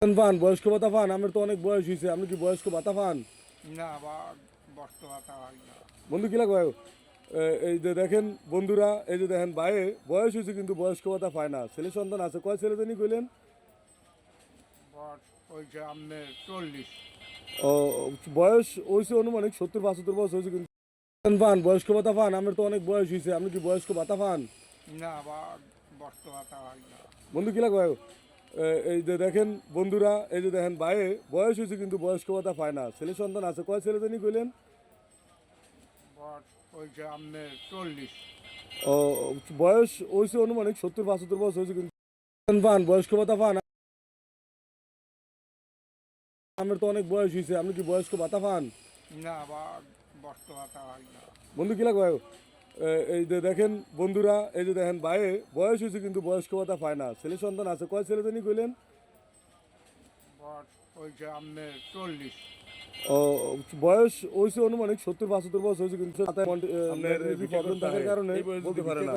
পান বয়স্ক ভাতা পান? আমার তো অনেক বয়স হয়েছে, আপনি কি বয়স্ক ভাতা পান? না বা বস্ত্র ভাতা হয় না। বন্ধু কি লাগবে? এই যে দেখেন বন্ধুরা, এই যে দেখেন ভাইয়ে বয়স হয়েছে কিন্তু বয়স্ক ভাতা পায় না। ছেলে সন্তান আছে, কয় ছেলে জানি কইলেন? বয়স হয়েছে আপনার 40। ও, বয়স হয়েছে অনুমানিক 70-75 বছর হয়েছে কিন্তু পান বয়স্ক ভাতা পান? আমার তো অনেক বয়স হয়েছে, আপনি কি বয়স্ক ভাতা পান? না বা বস্ত্র ভাতা হয় না। বন্ধু কি লাগবে? এই যে দেখেন বন্ধুরা, এই যে দেখেন ভাইয়ে বয়স হয়েছে কিন্তু বয়স্ক ভাতা পায় না। ছেলে সন্তান আছে, কয় ছেলে জানি কইলেন? বয়স হয়েছে আপনার 40। ও, বয়স হয়েছে অনুমানিক 70-75 বছর হয়েছে কিন্তু পান বয়স্ক ভাতা পান? আমার তো অনেক বয়স হয়েছে, আপনি কি বয়স্ক ভাতা পান? না বা বস্ত্র ভাতা হয় না। বন্ধু কি লাগবে? এই যে দেখেন বন্ধুরা, এই যে দেখেন ভাইয়ে বয়স হয়েছে কিন্তু বয়স্ক ভাতা পায় না। ছেলে সন্তান আছে, কয় ছেলে জানি কইলেন? বয়স হয়েছে আপনার 40। ও, বয়স হয়েছে অনুমানিক 70-75 বছর হয়েছে কিন্তু আপনার প্রবলেম থাকার কারণে বলতে পারে না।